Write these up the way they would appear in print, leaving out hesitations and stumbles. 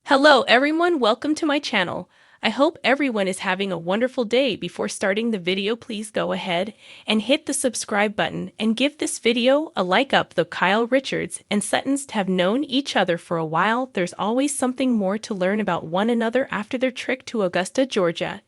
Hello everyone, welcome to my channel. I hope everyone is having a wonderful day. Before starting the video, please go ahead and hit the subscribe button and give this video a like up. Though Kyle Richards and Suttons have known each other for a while, there's always something more to learn about one another after their trip to Augusta, Georgia.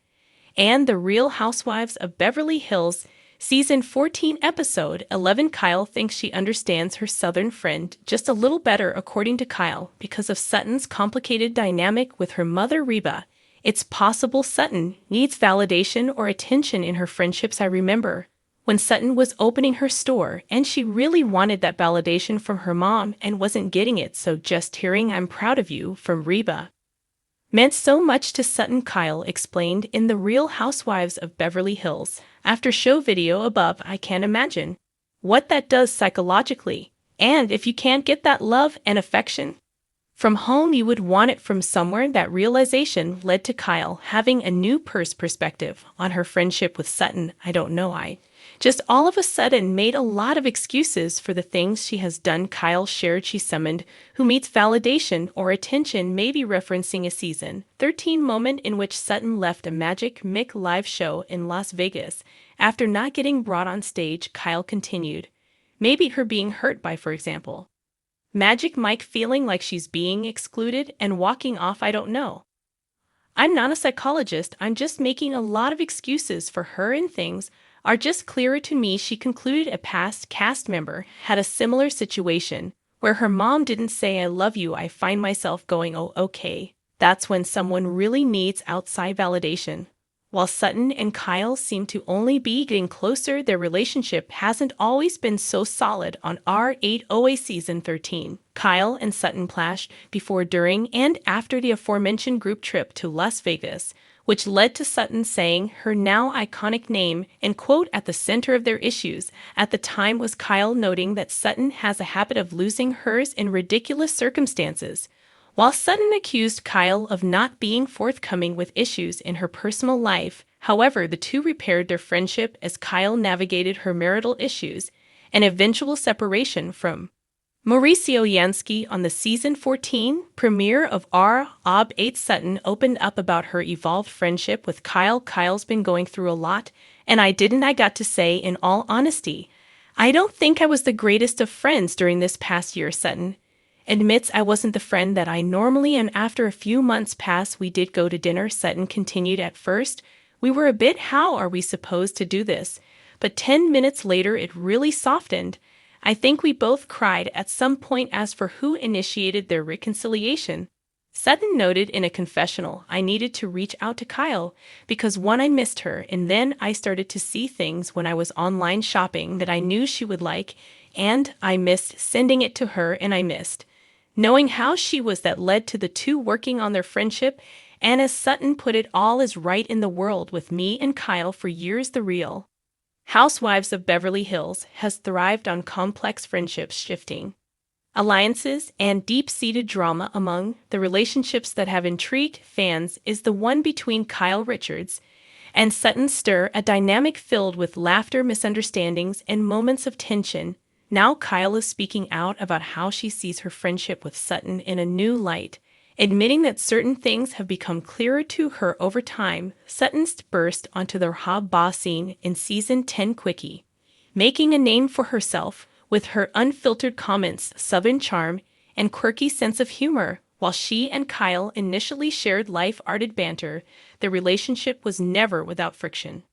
And The Real Housewives of Beverly Hills, Season 14, Episode 11. Kyle thinks she understands her Southern friend just a little better, according to Kyle, because of Sutton's complicated dynamic with her mother Reba. It's possible Sutton needs validation or attention in her friendships. I remember when Sutton was opening her store and she really wanted that validation from her mom and wasn't getting it, so just hearing "I'm proud of you" from Reba meant so much to Sutton. Kyle explained in The Real Housewives of Beverly Hills. After show video above, I can't imagine what that does psychologically. And if you can't get that love and affection from home, you would want it from somewhere. That realization led to Kyle having a new perspective on her friendship with Sutton. I don't know, I just all of a sudden made a lot of excuses for the things she has done. Kyle shared she summoned who needs validation or attention, maybe referencing a season 13 moment in which Sutton left a Magic Mick live show in Las Vegas after not getting brought on stage. Kyle continued, maybe her being hurt by, for example, Magic Mike feeling like she's being excluded and walking off. I don't know. I'm not a psychologist, I'm just making a lot of excuses for her and things are just clearer to me. She concluded a past cast member had a similar situation where her mom didn't say "I love you." I find myself going, oh, okay, that's when someone really needs outside validation. While Sutton and Kyle seem to only be getting closer, their relationship hasn't always been so solid. On R8OA Season 13, Kyle and Sutton clashed before, during, and after the aforementioned group trip to Las Vegas, which led to Sutton saying her now iconic name and quote at the center of their issues at the time was Kyle noting that Sutton has a habit of losing hers in ridiculous circumstances. While Sutton accused Kyle of not being forthcoming with issues in her personal life, however, the two repaired their friendship as Kyle navigated her marital issues and eventual separation from Mauricio Yansky. On the Season 14 premiere of R. 8, Sutton opened up about her evolved friendship with Kyle. Kyle's been going through a lot, and I got to say, in all honesty, I don't think I was the greatest of friends during this past year. Sutton admits, I wasn't the friend that I normally am. After a few months passed, we did go to dinner. Sutton continued, at first, we were a bit, how are we supposed to do this? But 10 minutes later, it really softened. I think we both cried at some point. As for who initiated their reconciliation, Sutton noted in a confessional, I needed to reach out to Kyle because one, I missed her, and then I started to see things when I was online shopping that I knew she would like, and I missed sending it to her, and I missed knowing how she was. That led to the two working on their friendship, and as Sutton put it, all is right in the world with me and Kyle for years. The Real Housewives of Beverly Hills has thrived on complex friendships, shifting alliances, and deep-seated drama. Among the relationships that have intrigued fans is the one between Kyle Richards and Sutton Stir, a dynamic filled with laughter, misunderstandings, and moments of tension. Now Kyle is speaking out about how she sees her friendship with Sutton in a new light, admitting that certain things have become clearer to her over time. Sutton burst onto the hot boss scene in Season 10 quickie, making a name for herself with her unfiltered comments, Southern charm, and quirky sense of humor. While she and Kyle initially shared light-hearted banter, their relationship was never without friction.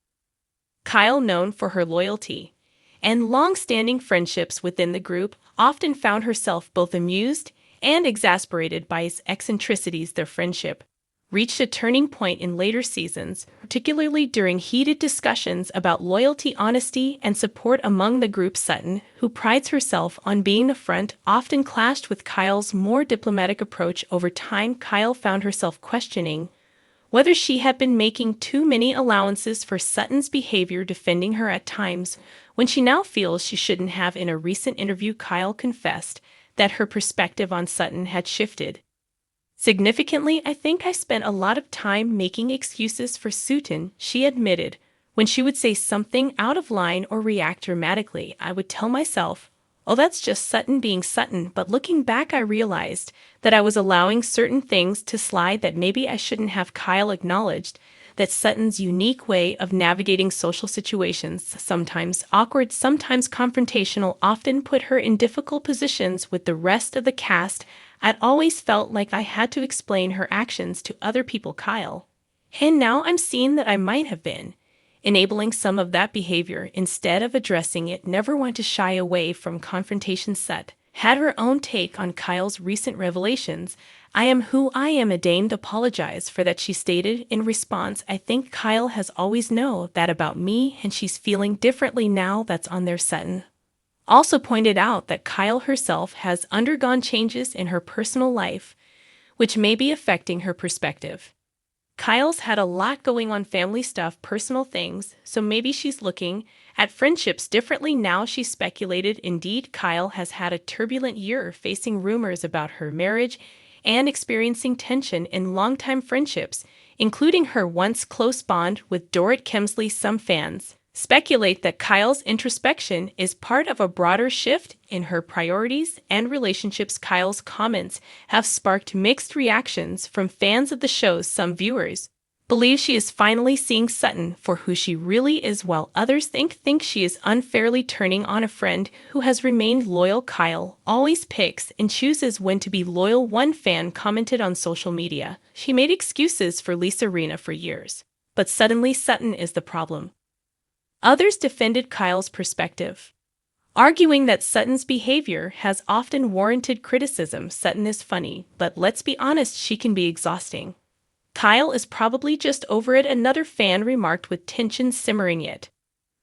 Kyle, known for her loyalty and long-standing friendships within the group, often found herself both amused and exasperated by his eccentricities. Their friendship reached a turning point in later seasons, particularly during heated discussions about loyalty, honesty, and support among the group. Sutton, who prides herself on being the front, often clashed with Kyle's more diplomatic approach. Over time, Kyle found herself questioning whether she had been making too many allowances for Sutton's behavior, defending her at times when she now feels she shouldn't have. In a recent interview, Kyle confessed that her perspective on Sutton had shifted significantly. I think I spent a lot of time making excuses for Sutton, she admitted. When she would say something out of line or react dramatically, I would tell myself, oh, that's just Sutton being Sutton, but looking back, I realized that I was allowing certain things to slide that maybe I shouldn't have. Kyle acknowledged that Sutton's unique way of navigating social situations, sometimes awkward, sometimes confrontational, often put her in difficult positions with the rest of the cast. I'd always felt like I had to explain her actions to other people, Kyle. And now I'm seeing that I might have been enabling some of that behavior instead of addressing it. Never want to shy away from confrontation. Sut had her own take on Kyle's recent revelations. I am who I am, a deigned apologize for that, she stated in response. I think Kyle has always known that about me, and she's feeling differently now. That's on there. Sutton also pointed out that Kyle herself has undergone changes in her personal life, which may be affecting her perspective. Kyle's had a lot going on, family stuff, personal things, so maybe she's looking at friendships differently now, she speculated. Indeed, Kyle has had a turbulent year, facing rumors about her marriage and experiencing tension in longtime friendships, including her once close bond with Dorrit Kemsley. Some fans speculate that Kyle's introspection is part of a broader shift in her priorities and relationships. Kyle's comments have sparked mixed reactions from fans of the show. Some viewers believe she is finally seeing Sutton for who she really is, while others think she is unfairly turning on a friend who has remained loyal. Kyle always picks and chooses when to be loyal, one fan commented on social media. She made excuses for Lisa Rinna for years, but suddenly Sutton is the problem. Others defended Kyle's perspective, arguing that Sutton's behavior has often warranted criticism. Sutton is funny, but let's be honest, she can be exhausting. Kyle is probably just over it, another fan remarked, with tension simmering. It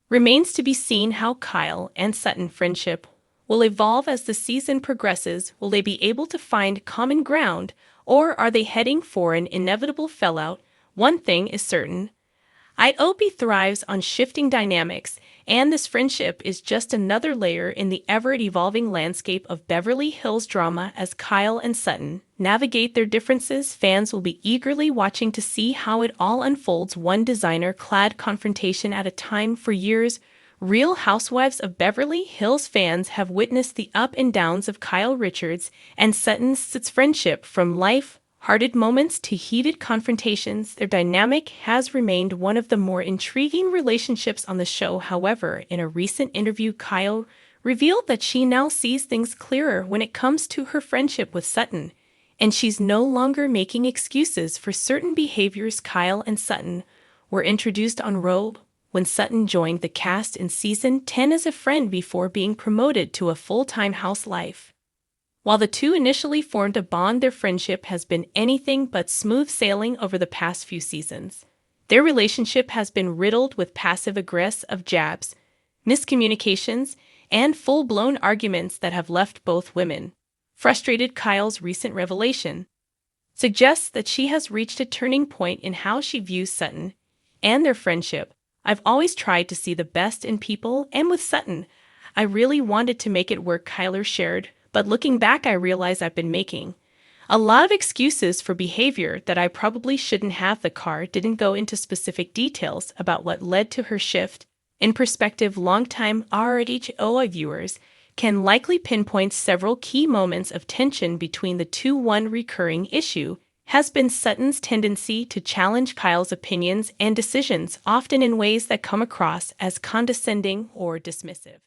remains to be seen how Kyle and Sutton friendship will evolve as the season progresses. Will they be able to find common ground, or are they heading for an inevitable fallout? One thing is certain: IOP thrives on shifting dynamics, and this friendship is just another layer in the ever-evolving landscape of Beverly Hills drama. As Kyle and Sutton navigate their differences, fans will be eagerly watching to see how it all unfolds, one designer-clad confrontation at a time. For years, Real Housewives of Beverly Hills fans have witnessed the up and downs of Kyle Richards and Sutton's friendship, from light-hearted moments to heated confrontations. Their dynamic has remained one of the more intriguing relationships on the show. However, in a recent interview, Kyle revealed that she now sees things clearer when it comes to her friendship with Sutton, and she's no longer making excuses for certain behaviors. Kyle and Sutton were introduced on Robe when Sutton joined the cast in season 10 as a friend before being promoted to a full-time house life. While the two initially formed a bond, their friendship has been anything but smooth sailing over the past few seasons. Their relationship has been riddled with passive-aggressive jabs, miscommunications, and full-blown arguments that have left both women frustrated. Kyle's recent revelation suggests that she has reached a turning point in how she views Sutton and their friendship. I've always tried to see the best in people, and with Sutton, I really wanted to make it work, Kyle shared. But looking back, I realize I've been making a lot of excuses for behavior that I probably shouldn't have. The car didn't go into specific details about what led to her shift in perspective. Longtime RHOI viewers can likely pinpoint several key moments of tension between the two. One recurring issue has been Sutton's tendency to challenge Kyle's opinions and decisions, often in ways that come across as condescending or dismissive.